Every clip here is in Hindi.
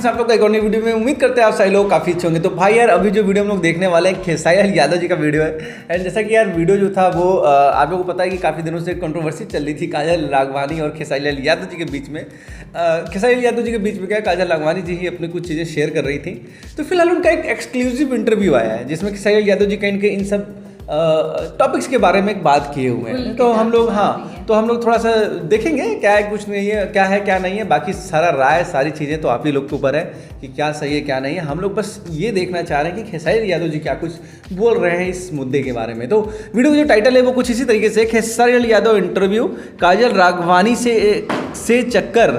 फ्रेंड्स, आप लोग का एक और नई वीडियो में उम्मीद करते हैं आप सभी लोग काफ़ी अच्छे होंगे। तो भाई यार, अभी जो वीडियो हम लोग देखने वाले हैं खेसारी लाल यादव जी का वीडियो है। एंड जैसा कि यार वीडियो जो था वो आप लोगों को पता है कि काफ़ी दिनों से कंट्रोवर्सी चल रही थी काजल राघवानी और खेसारी लाल यादव जी के बीच में। खेसारी लाल यादव जी के बीच में क्या, काजल राघवानी जी ही अपनी कुछ चीज़ें शेयर कर रही थी। तो फिलहाल उनका एक एक्सक्लूसिव इंटरव्यू आया है जिसमें खेसारी लाल यादव जी कहीं इन सब टॉपिक्स के बारे में बात किए हुए हैं। तो हम लोग थोड़ा सा देखेंगे क्या है कुछ नहीं है, क्या है क्या नहीं है। बाकी सारा राय सारी चीज़ें तो आप ही लोग के ऊपर है कि क्या सही है क्या नहीं है। हम लोग बस ये देखना चाह रहे हैं कि खेसारी यादव जी क्या कुछ बोल रहे हैं इस मुद्दे के बारे में। तो वीडियो का जो टाइटल है वो कुछ इसी तरीके से, खेसारी यादव इंटरव्यू, काजल राघवानी से चक्कर,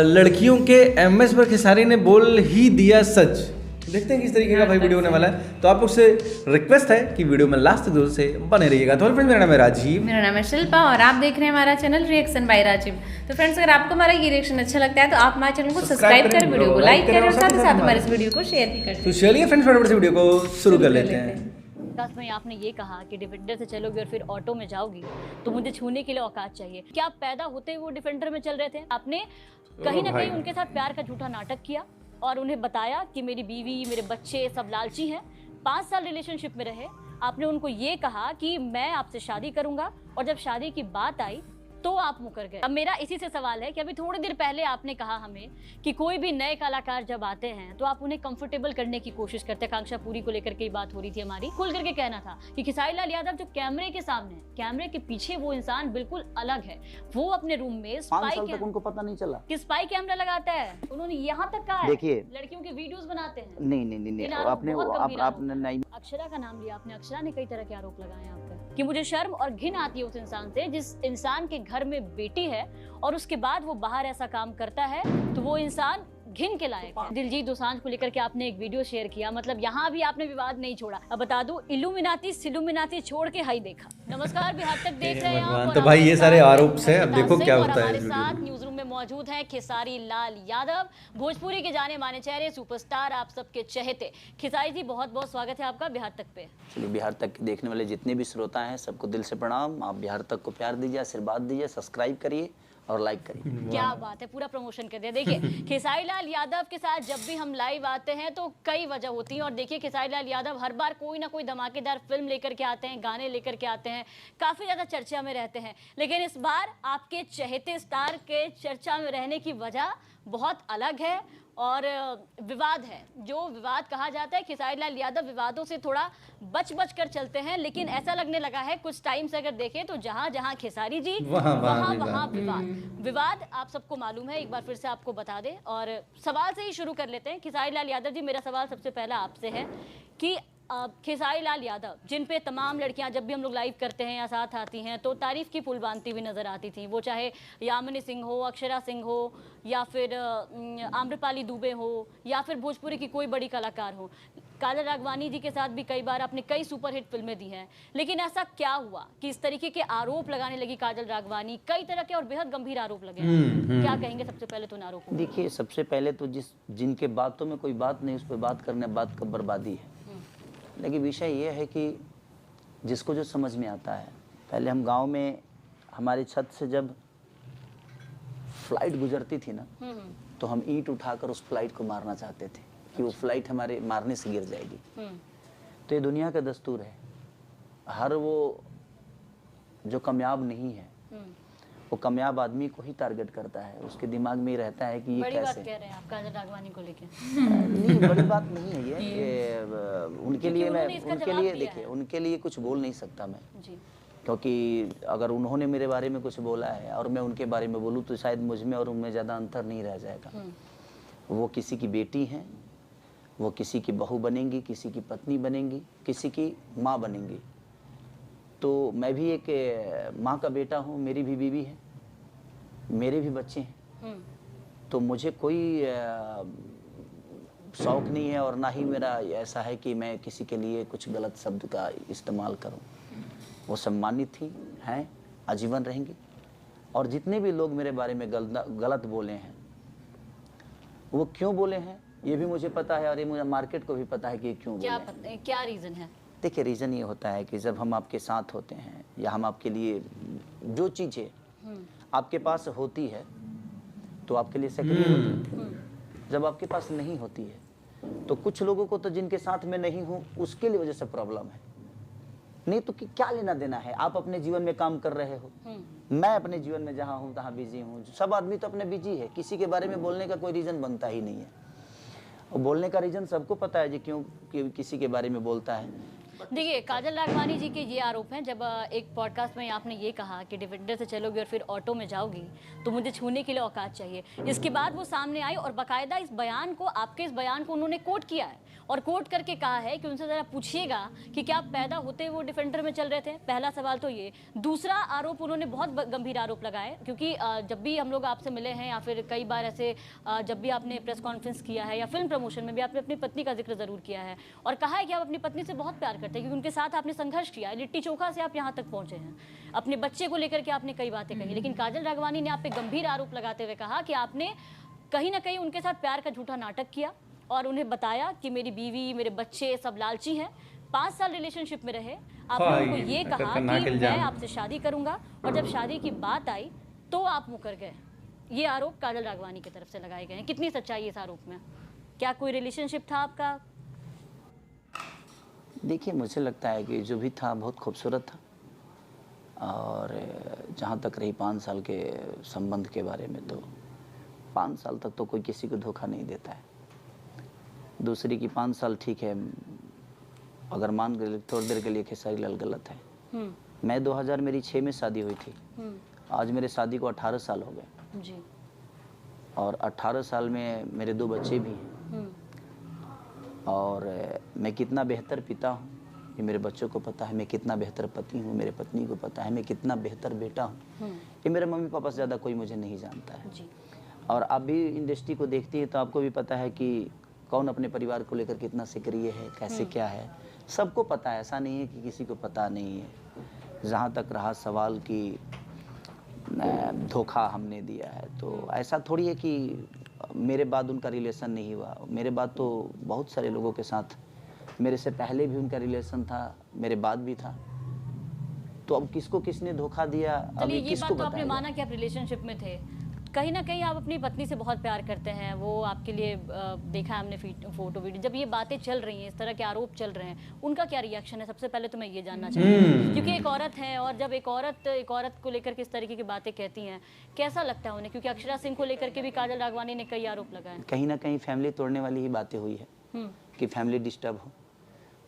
लड़कियों के एमएस पर खेसारी ने बोल ही दिया सच। देखते हैं किस तरीके का भाई वीडियो होने वाला है। तो आप लोग से रिक्वेस्ट है कि वीडियो में लास्ट दूर से बने रहिएगा। तो फ्रेंड्स, मेरा नाम है राजीव, मेरा नाम है शिल्पा और आप देख रहे हैं हमारा चैनल रिएक्शन बाय राजीव। तो फ्रेंड्स, अगर आपको हमारा ये रिएक्शन अच्छा लगता है तो आप हमारे चैनल को सब्सक्राइब करें, वीडियो को लाइक करें और साथ ही साथ हमारे इस वीडियो को शेयर भी करें। तो चलिए फ्रेंड्स, फटाफट से वीडियो को शुरू कर लेते हैं। विकास भाई, आपने ये कहा कि डिफेंडर से चलोगी और फिर ऑटो में जाओगी तो मुझे छूने के लिए औकात चाहिए। क्या आप पैदा होते हुए वो डिफेंडर में चल रहे थे? आपने कहीं ना कहीं उनके साथ प्यार का झूठा नाटक किया और उन्हें बताया कि मेरी बीवी मेरे बच्चे सब लालची हैं। 5 साल रिलेशनशिप में रहे। आपने उनको ये कहा कि मैं आपसे शादी करूंगा और जब शादी की बात आई तो आप मुकर गए। अब मेरा इसी से सवाल है कि अभी थोड़ी देर पहले आपने कहा हमें कि कोई भी नए कलाकार जब आते हैं तो आप उन्हें कंफर्टेबल करने की कोशिश करते हैं। कांक्षा पूरी को लेकर के बात हो रही थी हमारी, खुल करके कहना था कि खेसारी लाल यादव जो कैमरे के सामने है, कैमरे के पीछे वो इंसान बिल्कुल अलग है। वो अपने रूम में उनको पता नहीं चला कि स्पाई कैमरा लगाता है। उन्होंने यहाँ तक कहा है, देखिए लड़कियों के वीडियोस बनाते हैं। नहीं आपने नहीं। अक्षरा का नाम लिया आपने, अक्षरा ने कई तरह के आरोप लगाए आप पर कि मुझे शर्म और घिन आती है उस इंसान से जिस इंसान के घर में बेटी है और उसके बाद वो बाहर ऐसा काम करता है तो वो इंसान घिन के लायक है। दिलजीत दोसांझ को लेकर के आपने एक वीडियो शेयर किया, मतलब यहाँ भी आपने विवाद नहीं छोड़ा। अब बता दूं, इल्यूमिनाती सिलुमिनाती छोड़ के हाई देखा। नमस्कार, बिहार तक देख रहे हैं आप। तो भाई ये सारे आरोप है, अब देखो क्या होता है। हमारे साथ न्यूज रूम में मौजूद है खेसारी लाल यादव, भोजपुरी के जाने माने चेहरे, सुपरस्टार, आप सबके चहेते। खेसारी जी, बहुत बहुत स्वागत है आपका बिहार तक पे। चलिए, बिहार तक देखने वाले जितने भी श्रोता हैं सबको दिल से प्रणाम। आप बिहार तक को प्यार दीजिए, आशीर्वाद दीजिए, सब्सक्राइब करिए और लाइक करिए। क्या बात है, पूरा प्रमोशन कर दिया। देखिए खेसारी लाल यादव के साथ जब भी हम लाइव आते हैं तो कई वजह होती है और देखिए खेसारी लाल यादव हर बार कोई ना कोई धमाकेदार फिल्म लेकर के आते हैं, गाने लेकर के आते हैं, काफ़ी ज़्यादा चर्चा में रहते हैं। लेकिन इस बार आपके चहेते स्टार के चर्चा में रहने की वजह बहुत अलग है और विवाद है। जो विवाद कहा जाता है, खेसारी लाल यादव विवादों से थोड़ा बच कर चलते हैं, लेकिन ऐसा लगने लगा है कुछ टाइम से अगर देखें तो जहां जहां खेसारी जी वहां विवाद आप सबको मालूम है। एक बार फिर से आपको बता दें और सवाल से ही शुरू कर लेते हैं। खेसारी लाल यादव जी, मेरा सवाल सबसे पहला आपसे है कि खेसारी लाल यादव जिन पे तमाम लड़कियां जब भी हम लोग लाइव करते हैं या साथ आती हैं तो तारीफ की पुल बांधती हुई नजर आती थी, वो चाहे यामिनी सिंह हो, अक्षरा सिंह हो या फिर आम्रपाली दुबे हो या फिर भोजपुरी की कोई बड़ी कलाकार हो। काजल राघवानी जी के साथ भी कई बार आपने कई सुपरहिट फिल्में दी हैं, लेकिन ऐसा क्या हुआ कि इस तरीके के आरोप लगाने लगी काजल राघवानी? कई तरह के और बेहद गंभीर आरोप लगे हैं। क्या कहेंगे सबसे पहले तो उन आरोपों? देखिए, सबसे पहले तो जिनके बातों में कोई बात नहीं, उस पर बात करने बात का बर्बादी है। लेकिन विषय ये है कि जिसको जो समझ में आता है। पहले हम गांव में हमारी छत से जब फ्लाइट गुजरती थी ना तो हम ईंट उठाकर उस फ्लाइट को मारना चाहते थे कि वो फ्लाइट हमारे मारने से गिर जाएगी। तो ये दुनिया का दस्तूर है। हर वो जो कामयाब नहीं है वो कामयाब आदमी को ही टारगेट करता है। उसके दिमाग में ही रहता है कि ये बड़ी कैसे। बात कह रहे हैं आप काजल राघवानी को लेके। नहीं, बड़ी बात नहीं है ये उनके लिए। मैं उनके लिए, देखिए, उनके लिए कुछ बोल नहीं सकता मैं जी। क्योंकि अगर उन्होंने मेरे बारे में कुछ बोला है और मैं उनके बारे में बोलूँ तो शायद मुझ में और उनमें ज़्यादा अंतर नहीं रह जाएगा। वो किसी की बेटी हैं, वो किसी की बहू बनेंगी, किसी की पत्नी बनेंगी, किसी की माँ बनेंगी। तो मैं भी एक माँ का बेटा हूँ, मेरी भी बीवी है, मेरे भी बच्चे हैं। तो मुझे कोई शौक नहीं है और ना ही मेरा ऐसा है कि मैं किसी के लिए कुछ गलत शब्द का इस्तेमाल करूं। वो सम्मानित ही हैं, आजीवन रहेंगी। और जितने भी लोग मेरे बारे में गलत बोले हैं वो क्यों बोले हैं ये भी मुझे पता है और ये मुझे मार्केट को भी पता है कि क्यों बोले हैं। क्या रीज़न है? देखिए, रीज़न ये होता है कि जब हम आपके साथ होते हैं या हम आपके लिए जो चीज़ें आपके पास होती है तो आपके लिए सक्रिय होती है। जब आपके पास नहीं होती है। तो कुछ लोगों को तो जिनके साथ में नहीं हूँ उसके लिए वजह से प्रॉब्लम है, नहीं तो क्या लेना देना है। आप अपने जीवन में काम कर रहे हो, मैं अपने जीवन में जहाँ हूँ तहाँ बिजी हूँ। सब आदमी तो अपने बिजी है, किसी के बारे में बोलने का कोई रीज़न बनता ही नहीं है। और बोलने का रीज़न सबको पता है जी क्यों किसी के बारे में बोलता है। देखिए काजल राघवानी जी के ये आरोप हैं, जब एक पॉडकास्ट में आपने ये कहा कि डिफेंडर से चलोगी और फिर ऑटो में जाओगी तो मुझे छूने के लिए औकात चाहिए। इसके बाद वो सामने आई और बाकायदा इस बयान को, आपके इस बयान को उन्होंने कोट किया है और कोट करके कहा है कि उनसे ज़रा पूछिएगा कि क्या पैदा होते वो डिफेंडर में चल रहे थे। पहला सवाल तो ये। दूसरा आरोप उन्होंने बहुत गंभीर आरोप लगाए, क्योंकि जब भी हम लोग आपसे मिले हैं या फिर कई बार ऐसे जब भी आपने प्रेस कॉन्फ्रेंस किया है या फिल्म प्रमोशन में भी आपने अपनी पत्नी का जिक्र ज़रूर किया है और कहा है कि आप अपनी पत्नी से बहुत प्यार करते हैं, क्योंकि उनके साथ आपने संघर्ष किया है। लिट्टी चोखा से आप यहाँ तक पहुँचे हैं। अपने बच्चे को लेकर के आपने कई बातें कही, लेकिन काजल राघवानी ने आप पे गंभीर आरोप लगाते हुए कहा कि आपने कहीं ना कहीं उनके साथ प्यार का झूठा नाटक किया और उन्हें बताया कि मेरी बीवी, मेरे बच्चे सब लालची हैं। 5 साल रिलेशनशिप में रहे, आपने उनको ये कहा कि मैं आपसे शादी करूंगा और जब शादी की बात आई तो आप मुकर गए। ये आरोप काजल राघवानी की तरफ से लगाए गए हैं। कितनी सच्चाई है इस आरोप में? क्या कोई रिलेशनशिप था आपका? देखिए मुझे लगता है कि जो भी था बहुत खूबसूरत था, और जहाँ तक रही 5 साल के संबंध के बारे में, तो 5 साल तक तो कोई किसी को धोखा नहीं देता है। दूसरी की 5 साल ठीक है, अगर मान के थोड़ी देर के लिए खेसारी लाल गलत है। मैं 2000 मेरी 6 में शादी हुई थी, आज मेरे शादी को 18 साल हो गए जी। और 18 साल में मेरे 2 बच्चे भी हैं और मैं कितना बेहतर पिता हूँ ये मेरे बच्चों को पता है, मैं कितना बेहतर पति हूँ मेरे पत्नी को पता है, मैं कितना बेहतर बेटा हूँ ये मेरे मम्मी पापा से ज़्यादा कोई मुझे नहीं जानता है जी। और आप भी इंडस्ट्री को देखती है तो आपको भी पता है कि कौन अपने परिवार को लेकर कितना सक्रिय है, कैसे क्या है, सबको पता है। ऐसा नहीं है कि किसी को पता नहीं है। जहाँ तक रहा सवाल कि धोखा हमने दिया है, तो ऐसा थोड़ी है कि मेरे बाद उनका रिलेशन नहीं हुआ। मेरे बाद तो बहुत सारे लोगों के साथ, मेरे से पहले भी उनका रिलेशन था, मेरे बाद भी था। तो अब किसको किसने धोखा दिया, अभी किसको बताएगा? आपने माना कि आप रिलेशनशिप में थे, कहीं ना कहीं आप अपनी पत्नी से बहुत प्यार करते हैं, वो आपके लिए देखा है हमने फोटो वीडियो। जब ये बातें चल रही हैं, इस तरह के आरोप चल रहे हैं, उनका क्या रिएक्शन है? सबसे पहले तो मैं ये जानना चाहूँगी, क्योंकि एक औरत है और जब एक औरत को लेकर किस तरीके की बातें कहती हैं, कैसा लगता है उन्हें? क्योंकि अक्षरा सिंह को लेकर के भी काजल राघवानी ने कई आरोप लगाए। कहीं ना कहीं फैमिली तोड़ने वाली ही बातें हुई है कि फैमिली डिस्टर्ब हो,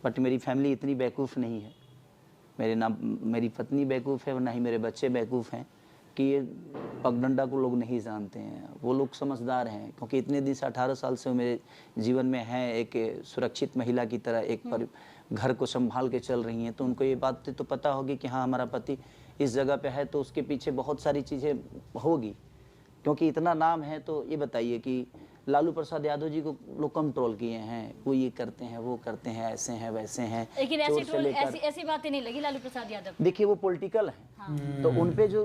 बट मेरी फैमिली इतनी बेवकूफ़ नहीं है। मेरी पत्नी बेवकूफ़ है और ना ही मेरे बच्चे बेवकूफ़ हैं कि ये पगडंडा को लोग नहीं जानते हैं। वो लोग समझदार हैं, क्योंकि इतने दिन से 18 साल से मेरे जीवन में हैं, एक सुरक्षित महिला की तरह एक घर को संभाल के चल रही हैं। तो उनको ये बात तो पता होगी कि हाँ हमारा पति इस जगह पे है, तो उसके पीछे बहुत सारी चीज़ें होगी, क्योंकि इतना नाम है। तो ये बताइए कि लालू प्रसाद यादव जी को लोग कंट्रोल किए हैं, वो ये करते हैं, वो करते हैं, ऐसे हैं वैसे हैं, लेकिन ऐसी बातें नहीं लगी लालू प्रसाद यादव। देखिए वो पॉलिटिकल है तो उन पे जो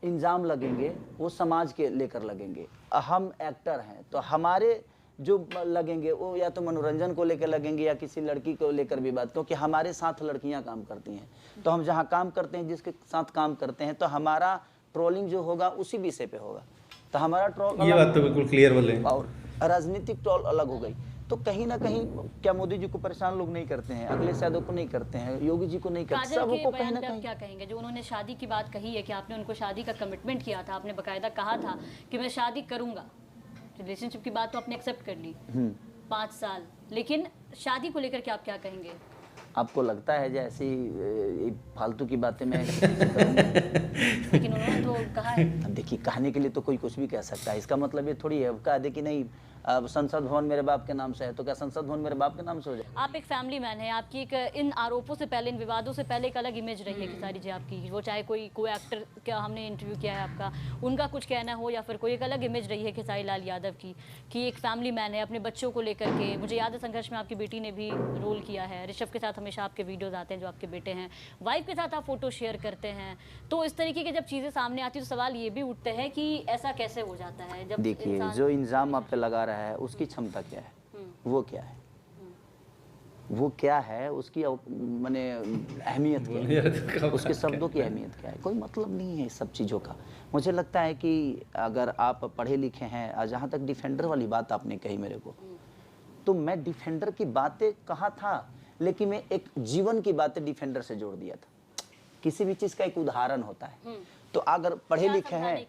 इंजाम लगेंगे वो समाज के लेकर लगेंगे। हम एक्टर हैं तो हमारे जो लगेंगे वो या तो मनोरंजन को लेकर लगेंगे या किसी लड़की को लेकर भी बात, क्योंकि हमारे साथ लड़कियां काम करती हैं। तो हम जहाँ काम करते हैं, जिसके साथ काम करते हैं, तो हमारा ट्रोलिंग जो होगा उसी विषय पे होगा। तो हमारा ट्रोल, ये बात तो बिल्कुल क्लियर बोले, और राजनीतिक ट्रोल अलग हो गई। तो कहीं ना कहीं क्या मोदी जी को परेशान लोग नहीं करते हैं, अखिलेश यादव को नहीं करते हैं, योगी जी को नहीं करते, सबको कहीं ना कहीं। क्या कहेंगे जो उन्होंने शादी की बात कही है कि आपने उनको शादी का कमिटमेंट किया था, आपने बकायदा कहा था कि मैं शादी करूंगा, रिलेशनशिप की बात तो आपने एक्सेप्ट कर ली 5 साल, लेकिन शादी को लेकर के आप क्या कहेंगे? आपको लगता है जैसी फालतू की बातें मैं लेकिन उन्होंने तो कहा है। देखिए कहने के लिए तो कोई कुछ भी कह सकता है, इसका मतलब ये थोड़ी है कह दे कि नहीं अब संसद भवन मेरे बाप के नाम से है, तो क्या संसद भवन मेरे बाप के नाम से हो जाए? आप एक फैमिली मैन है, आपकी एक इन आरोपों से पहले, इन विवादों से पहले एक अलग इमेज रही है खेसारी जी आपकी। वो चाहे कोई एक्टर, क्या हमने इंटरव्यू किया है आपका, उनका कुछ कहना हो या फिर कोई एक अलग इमेज रही है खेसारी लाल यादव की कि एक फैमिली मैन है, अपने बच्चों को लेकर के। मुझे याद है संघर्ष में आपकी बेटी ने भी रोल किया है, ऋषभ के साथ हमेशा आपके वीडियोज़ आते हैं जो आपके बेटे हैं, वाइफ के साथ आप फोटो शेयर करते हैं। तो इस तरीके की जब चीज़ें सामने आती है तो सवाल ये भी उठते हैं कि ऐसा कैसे हो जाता है? जब देखिए जो इल्ज़ाम आप पे लगा रहा है उसकी क्षमता क्या है, वो क्या है? वो क्या है, उसकी माने अहमियत क्या है, उसके शब्दों की अहमियत क्या है, कोई मतलब नहीं है इस सब चीज़ों का। मुझे लगता है कि अगर आप पढ़े लिखे हैं, जहाँ तक डिफेंडर वाली बात आपने कही मेरे को, तो मैं डिफेंडर की बातें कहा था, लेकिन मैं एक जीवन की बातें डिफेंडर से जोड़ दिया था। किसी भी चीज़ का एक उदाहरण होता है, तो अगर पढ़े लिखे हैं,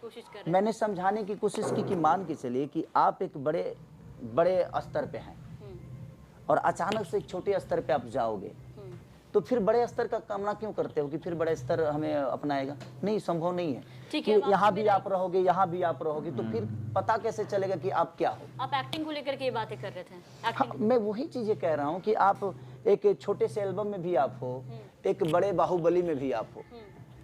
मैंने समझाने की कोशिश की कि मान के चलिए कि आप एक बड़े बड़े स्तर पे हैं और अचानक से एक छोटे स्तर पे आप जाओगे, तो फिर बड़े स्तर का कामना क्यों करते हो कि फिर बड़े स्तर हमें अपनाएगा? नहीं, संभव नहीं है कि यहाँ भी आप रहोगे, यहाँ भी आप रहोगे, तो फिर पता कैसे चलेगा कि आप क्या हो? आप एक्टिंग को लेकर के ये बातें कर रहे थे। हाँ, मैं वही चीजें कह रहा हूँ कि आप एक छोटे से एल्बम में भी आप हो, एक बड़े बाहुबली में भी आप हो,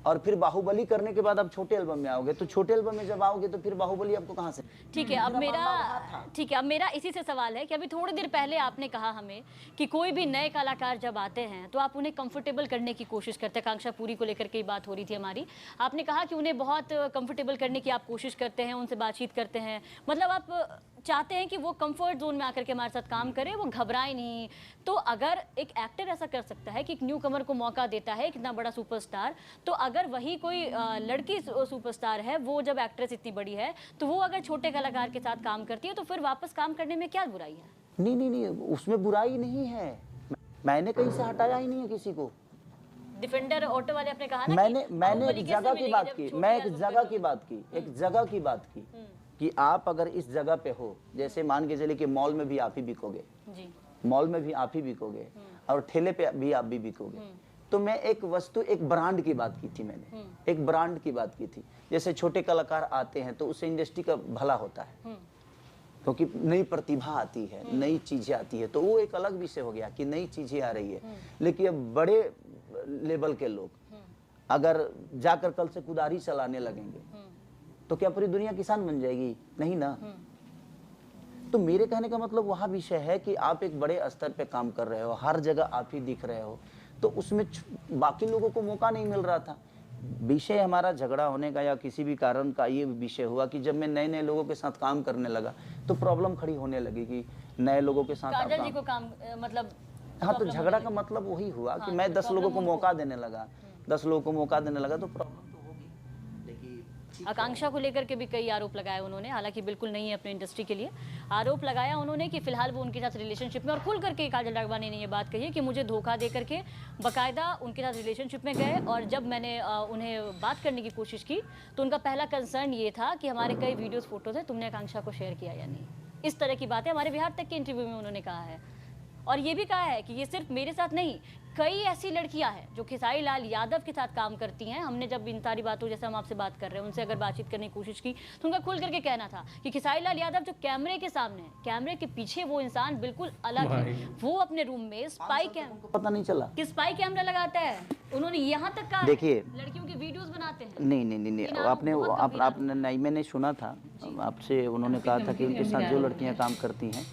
और फिर बाहुबली करने के बाद आप छोटे एल्बम में आओगे, तो छोटे एल्बम में जब आओगे तो फिर बाहुबली आपको कहाँ से? ठीक है, अब मेरा इसी से सवाल है कि अभी थोड़ी देर पहले आपने कहा हमें कि कोई भी नए कलाकार जब आते हैं तो आप उन्हें कंफर्टेबल करने की कोशिश करते हैं। आकांक्षा पुरी को लेकर के बात हो रही थी हमारी, आपने कहा कि उन्हें बहुत कंफर्टेबल करने की आप कोशिश करते हैं, उनसे बातचीत करते हैं, मतलब आप चाहते हैं कि वो कंफर्ट जोन में आकर के हमारे साथ काम करे, वो घबराए नहीं। तो अगर एक एक्टर ऐसा कर सकता है कि एक न्यू कमर को मौका देता है, कितना बड़ा सुपरस्टार, तो अगर वही कोई लड़की सुपरस्टार है, वो जब एक्ट्रेस इतनी बड़ी है, तो वो अगर छोटे कलाकार के साथ काम करती है तो फिर वापस काम करने में क्या बुराई है? नहीं नहीं नहीं, उसमें बुराई नहीं है, मैंने कहीं से हटाया ही नहीं है किसी को। डिफेंडर ऑटो वाले आपने कहा ना, मैंने एक जगह की बात की, मैं एक जगह की बात की, एक जगह की बात की कि आप अगर इस जगह पे हो, जैसे मान के चलिए कि मॉल में भी आप ही बिकोगे जी, मॉल में भी आप ही बिकोगे और ठेले पे भी आप भी बिकोगे, तो मैं एक वस्तु, एक ब्रांड की बात की थी, मैंने एक ब्रांड की बात की थी। जैसे छोटे कलाकार आते हैं तो उससे इंडस्ट्री का भला होता है, क्योंकि नई प्रतिभा आती है, नई चीजें आती है, तो वो एक अलग विषय हो गया कि नई चीजें आ रही है। लेकिन अब बड़े लेवल के लोग अगर जाकर कल से कुदारी चलाने लगेंगे तो क्या पूरी दुनिया किसान बन जाएगी? नहीं ना। तो मेरे कहने का मतलब वहाँ विषय है कि आप एक बड़े स्तर पे काम कर रहे हो, हर जगह आप ही दिख रहे हो, तो उसमें बाकी लोगों को मौका नहीं मिल रहा था। विषय हमारा झगड़ा होने का या किसी भी कारण का ये विषय हुआ कि जब मैं नए नए लोगों के साथ काम करने लगा तो प्रॉब्लम खड़ी होने लगी कि नए लोगों के साथ काजल जी को काम मतलब, हाँ, तो झगड़ा का मतलब वही हुआ कि मैं 10 लोगों को मौका देने लगा, 10 लोगों को मौका देने लगा, तो प्रॉब्लम तो होगी। देखिए, आकांक्षा को लेकर के भी कई आरोप लगाए उन्होंने, हालांकि बिल्कुल नहीं है अपने इंडस्ट्री के लिए। आरोप लगाया उन्होंने कि फिलहाल वो उनके साथ रिलेशनशिप में, और खुल करके काजल राघवानी ने ये बात कही है कि मुझे धोखा दे करके बाकायदा उनके साथ रिलेशनशिप में गए, और जब मैंने उन्हें बात करने की कोशिश की तो उनका पहला कंसर्न ये था कि हमारे कई वीडियोस फोटोज हैं, तुमने आकांक्षा को शेयर किया या नहीं। इस तरह की बातें हमारे बिहार तक के इंटरव्यू में उन्होंने कहा है, और ये भी कहा है कि ये सिर्फ मेरे साथ नहीं, कई ऐसी लड़कियां हैं जो खेसारी लाल यादव के साथ काम करती हैं। हमने जब इन सारी बातों, जैसे हम आपसे बात कर रहे हैं, उनसे अगर बातचीत करने की कोशिश की तो उनका खुल करके कहना था कि खेसारी लाल यादव जो कैमरे के सामने है, कैमरे के पीछे वो इंसान बिल्कुल अलग है। वो अपने रूम में स्पाई पता नहीं चला कि स्पाई कैमरा लगाता है, उन्होंने यहाँ तक कहा। देखिए, लड़कियों की वीडियोस बनाते हैं। नहीं, आपने नहीं, मैंने सुना था आपसे, उन्होंने कहा था कि उनके साथ जो लड़कियां काम करती हैं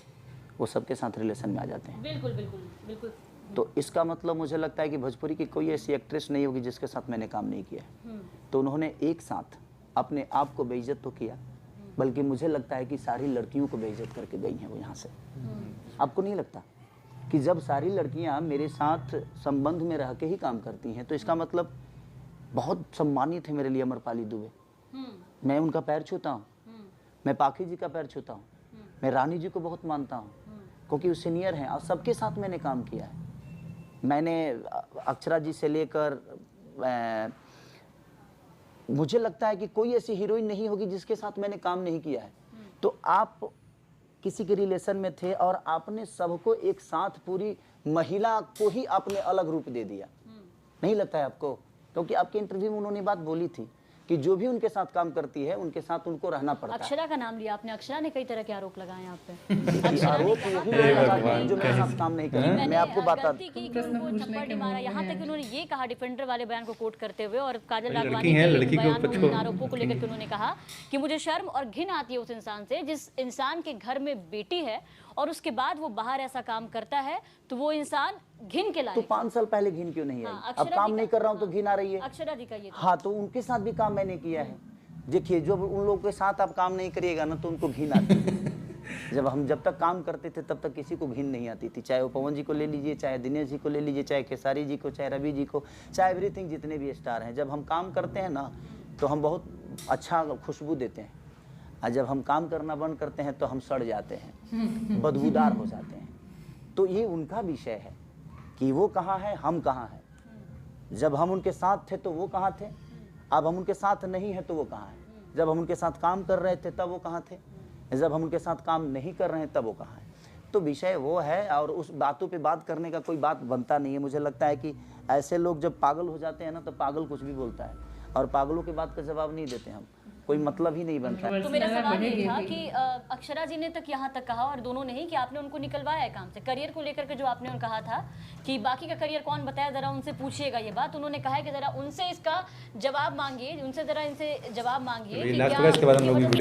वो सबके साथ रिलेशन में आ जाते हैं। बिल्कुल बिल्कुल बिल्कुल। तो इसका मतलब मुझे लगता है कि भोजपुरी की कोई ऐसी एक्ट्रेस नहीं होगी जिसके साथ मैंने काम नहीं किया। तो उन्होंने एक साथ अपने आप को बेइज्जत तो किया, बल्कि मुझे लगता है कि सारी लड़कियों को बेइज्जत करके गई हैं वो यहाँ से। आपको नहीं लगता कि जब सारी लड़कियाँ मेरे साथ संबंध में रह के ही काम करती हैं, तो इसका मतलब बहुत सम्मानित है मेरे लिए अमरपाली दुबे। मैं उनका पैर छूता हूँ, मैं पाखी जी का पैर छूता हूँ, मैं रानी जी को बहुत मानता हूँ, क्योंकि वो सीनियर हैं और सबके साथ मैंने काम किया है। मैंने अक्षरा जी से लेकर मुझे लगता है कि कोई ऐसी हीरोइन नहीं होगी जिसके साथ मैंने काम नहीं किया है। तो आप किसी के रिलेशन में थे और आपने सबको एक साथ, पूरी महिला को ही आपने अलग रूप दे दिया, नहीं लगता है आपको? क्योंकि आपके इंटरव्यू में उन्होंने बात बोली थी कि जो भी उनके साथ काम करती है उनके साथ उनको रहना पड़ता है। अक्षरा का नाम लिया आपने, अक्षरा ने कई तरह के आरोप लगाए आप पे। आरोप वही लगाते हैं जो मेरे साथ काम नहीं करते। मैं आपको बता यहाँ तक उन्होंने ये कहा, डिफेंडर वाले बयान को कोट करते हुए, और काजल राघवानी के बयान में उन आरोपों को लेकर उन्होंने कहा कि मुझे शर्म और घिन आती है उस इंसान से जिस इंसान के घर में बेटी है और उसके बाद वो बाहर ऐसा काम करता है, तो वो इंसान घिन के लायक। तो 5 साल पहले घिन क्यों नहीं आई? अब काम नहीं कर रहा हूँ तो घिन आ रही है। अक्षरा जी का ये हाँ, तो उनके साथ भी काम मैंने किया है। देखिए, जो उन लोगों के साथ आप काम नहीं करिएगा ना तो उनको घिन आती है। जब तक काम करते थे तब तक किसी को घिन नहीं आती थी, चाहे वो पवन जी को ले लीजिए, चाहे दिनेश जी को ले लीजिए, चाहे खेसारी जी को, चाहे रवि जी को, चाहे एवरीथिंग, जितने भी स्टार हैं। जब हम काम करते हैं ना तो हम बहुत अच्छा खुशबू देते हैं, और जब हम काम करना बंद करते हैं तो हम सड़ जाते हैं, बदबूदार हो जाते हैं। तो ये उनका विषय है कि वो कहाँ है, हम कहाँ हैं। जब हम उनके साथ थे तो वो कहाँ थे, अब हम उनके साथ नहीं है तो वो कहाँ है। जब हम उनके साथ काम कर रहे थे तब वो कहाँ थे, जब हम उनके साथ काम नहीं कर रहे हैं तब वो कहाँ है। तो विषय वो है, और उस बातों पे बात करने का कोई बात बनता नहीं है। मुझे लगता है कि ऐसे लोग जब पागल हो जाते हैं ना तो पागल कुछ भी बोलता है, और पागलों की बात का जवाब नहीं देते हम, कोई मतलब ही नहीं बनता है। तो मेरा सवाल ये था कि अक्षरा जी ने तक यहाँ तक कहा और दोनों ने ही कि आपने उनको निकलवाया है काम से, करियर को लेकर के जो आपने उनको कहा था कि बाकी का करियर कौन बताया, जरा उनसे पूछिएगा ये बात। उन्होंने कहा है कि जरा उनसे इसका जवाब मांगिए, उनसे जरा इनसे जवाब मांगिए कि क्या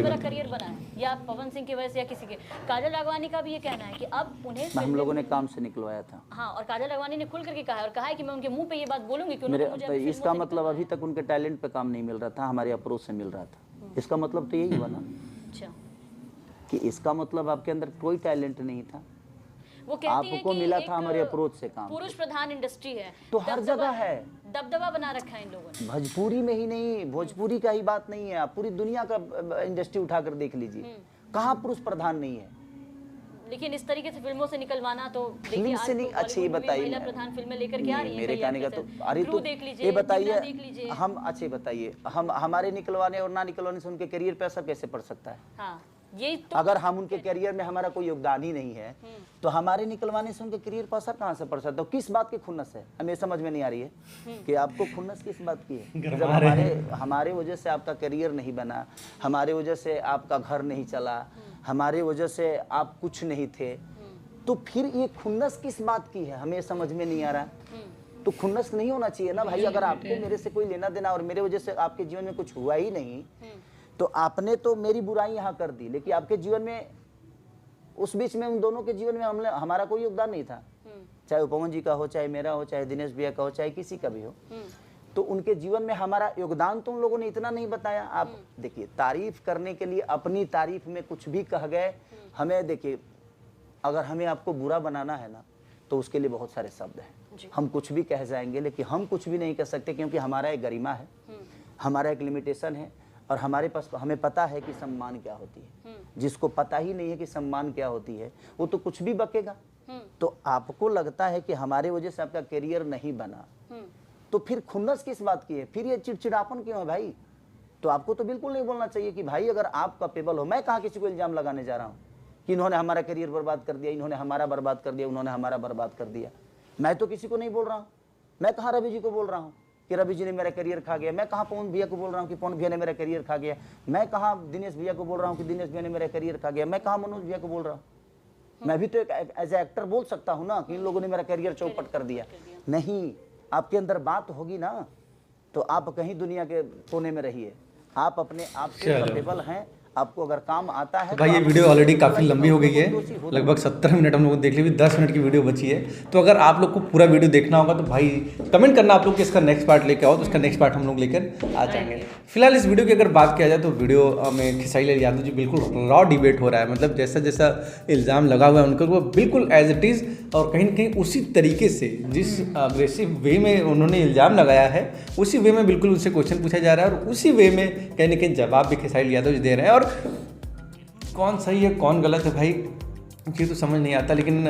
मेरा करियर बना है, या पवन सिंह की वजह से या किसी के। काजल राघवानी का भी ये कहना है कि अब उन्हें हम लोगों ने काम से निकलवाया था। हाँ, और काजल राघवानी ने खुल करके कहा है और कहा है कि मैं उनके मुंह पे ये बात बोलूंगी कि इसका मतलब अभी तक उनके टैलेंट पे काम नहीं मिल रहा था, हमारे अप्रोच से मिल रहा था। इसका मतलब तो यही हुआ ना कि इसका मतलब आपके अंदर कोई टैलेंट नहीं था, वो कहती आपको मिला था हमारे अप्रोच से काम। पुरुष प्रधान इंडस्ट्री है तो हर जगह है, दबदबा बना रखा है इन लोगों ने। भोजपुरी में ही नहीं, भोजपुरी का ही बात नहीं है, आप पूरी दुनिया का इंडस्ट्री उठाकर देख लीजिए, कहाँ पुरुष प्रधान नहीं है। लेकिन इस तरीके से फिल्मों से निकलवाना तो फिल्म से नहीं। अच्छा ये बताइए, महिला प्रधान फिल्में लेकर के आ रही हैं, मेरे कहने का तो अरे तो ये बताइए हम, अच्छा बताइए हम हमारे निकलवाने और ना निकलवाने से उनके करियर पे असर कैसे पड़ सकता है। हाँ, ये तो अगर हम उनके करियर में हमारा कोई योगदान ही नहीं है तो हमारे निकलवाने से उनके करियर पर असर कहाँ से पड़ सकता है। किस बात की खुन्नस है, हमें समझ में नहीं आ रही है कि आपको खुन्नस किस बात की है। जब हमारे वजह से आपका करियर नहीं बना, हमारे वजह से आपका घर नहीं चला, हमारे वजह से आप कुछ नहीं थे, तो फिर ये खुन्नस किस बात की है, हमें समझ में नहीं आ रहा। तो खुन्नस नहीं होना चाहिए ना भाई। अगर आपको मेरे से कोई लेना देना और मेरे वजह से आपके जीवन में कुछ हुआ ही नहीं तो आपने तो मेरी बुराई यहाँ कर दी, लेकिन आपके जीवन में उस बीच में उन दोनों के जीवन में हमारा कोई योगदान नहीं था, चाहे वो पवन जी का हो, चाहे मेरा हो, चाहे दिनेश भैया का हो, चाहे किसी का भी हो। तो उनके जीवन में हमारा योगदान तो उन लोगों ने इतना नहीं बताया। आप देखिए, तारीफ करने के लिए अपनी तारीफ में कुछ भी कह गए। हमें देखिए, अगर हमें आपको बुरा बनाना है ना तो उसके लिए बहुत सारे शब्द हैं, हम कुछ भी कह जाएंगे, लेकिन हम कुछ भी नहीं कह सकते, क्योंकि हमारा एक गरिमा है, हमारा एक लिमिटेशन है, और हमारे पास हमें पता है कि सम्मान क्या होती है। जिसको पता ही नहीं है कि सम्मान क्या होती है वो तो कुछ भी बकेगा। तो आपको लगता है कि हमारे वजह से आपका करियर नहीं बना, तो फिर खुन्नस किस बात की है, फिर ये चिड़चिड़ापन क्यों है भाई। तो आपको तो बिल्कुल नहीं बोलना चाहिए कि भाई अगर आप कैपेबल हो। मैं कहाँ किसी को इल्जाम लगाने जा रहा हूँ कि इन्होंने हमारा करियर बर्बाद कर दिया, इन्होंने हमारा बर्बाद कर दिया, उन्होंने हमारा बर्बाद कर दिया। मैं तो किसी को नहीं बोल रहा हूँ। मैं कहाँ रवि जी को बोल रहा हूँ कि रवि जी ने मेरा करियर खा गया। मैं कहाँ पवन भैया को बोल रहा हूँ कि पवन भैया ने मेरा करियर खा गया। मैं कहाँ दिनेश भैया को बोल रहा हूँ कि दिनेश भैया ने मेरा करियर खा गया। मैं कहाँ मनोज भैया को बोल रहा हूँ। मैं भी तो एक एज ए एक्टर बोल सकता हूँ ना कि इन लोगों ने मेरा करियर चौपट कर दिया। नहीं, आपके अंदर बात होगी ना तो आप कहीं दुनिया के कोने में रहिए, आप अपने आप से कैपेबल हैं। आपको अगर काम आता है तो भाई ये वीडियो ऑलरेडी काफ़ी लंबी हो गई है, लगभग 17 मिनट हम लोग देख ली, 10 मिनट की वीडियो बची है। तो अगर आप लोग को पूरा वीडियो देखना होगा तो भाई कमेंट करना आप लोग कि इसका नेक्स्ट पार्ट लेके आओ, तो उसका नेक्स्ट पार्ट हम लोग लेकर आ जाएंगे। फिलहाल इस वीडियो की अगर बात किया जाए तो वीडियो में खेसारी लाल यादव जी बिल्कुल रॉ डिबेट हो रहा है। मतलब जैसा जैसा इल्ज़ाम लगा हुआ है उनका वो बिल्कुल एज इट इज़, और कहीं ना कहीं उसी तरीके से जिस अग्रेसिव वे में उन्होंने इल्ज़ाम लगाया है उसी वे में बिल्कुल उनसे क्वेश्चन पूछा जा रहा है, और उसी वे में कहीं ना कहीं जवाब भी खेसारी लाल यादव जी दे रहे हैं। और कौन सही है कौन गलत है भाई ये तो समझ नहीं आता, लेकिन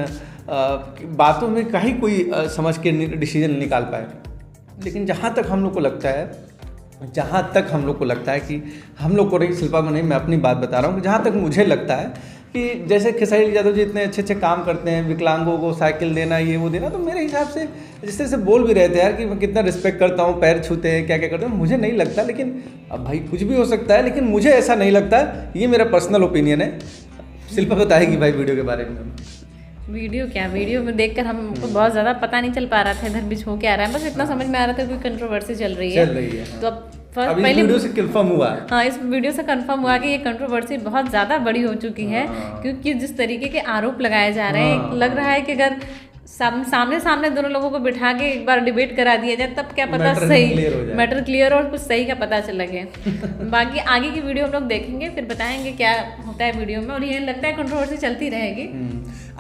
बातों में कहीं कोई समझ के डिसीजन निकाल पाए। लेकिन जहाँ तक हम लोग को लगता है कि हम लोग को शिल्पा में नहीं, मैं अपनी बात बता रहा हूँ कि जहाँ तक मुझे लगता है कि जैसे खेसारी लाल यादव जी इतने अच्छे अच्छे काम करते हैं, विकलांगों को साइकिल देना, ये वो देना, तो मेरे हिसाब से जिस तरह से बोल भी रहे थे यार कि मैं कितना रिस्पेक्ट करता हूँ, पैर छूते हैं, क्या क्या करते हैं, मुझे नहीं लगता। लेकिन अब भाई कुछ भी हो सकता है, लेकिन मुझे ऐसा नहीं लगता। ये मेरा पर्सनल ओपिनियन है। शिल्पा बताएगी भाई वीडियो के बारे में। वीडियो में देखकर हमको बहुत ज़्यादा पता नहीं चल पा रहा था इधर बीच हो क्या आ रहा है। बस इतना समझ में आ रहा था कोई कंट्रोवर्सी चल रही है। तो अब पहले वीडियो से कंफर्म हुआ है। हाँ, इस वीडियो से कंफर्म हुआ कि ये कंट्रोवर्सी बहुत ज़्यादा बड़ी हो चुकी है, क्योंकि जिस तरीके के आरोप लगाए जा रहे हैं, लग रहा है कि अगर सामने सामने दोनों लोगों को बिठा के एक बार डिबेट करा दिया जाए, तब क्या पता मैटर सही क्लियर हो जाए। मैटर क्लियर और कुछ सही का पता चल लगे। बाकी आगे की वीडियो हम लोग देखेंगे, फिर बताएंगे क्या होता है वीडियो में, और ये लगता है कंट्रोवर्सी चलती रहेगी।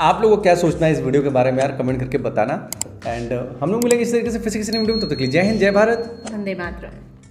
आप लोगों को क्या सोचना है इस वीडियो के बारे में यार, कमेंट करके बताना। एंड हम लोग मिलेंगे इस तरीके से फिर किसी नई वीडियो में, तब तक के लिए जय हिंद, जय भारत, वंदे मातरम।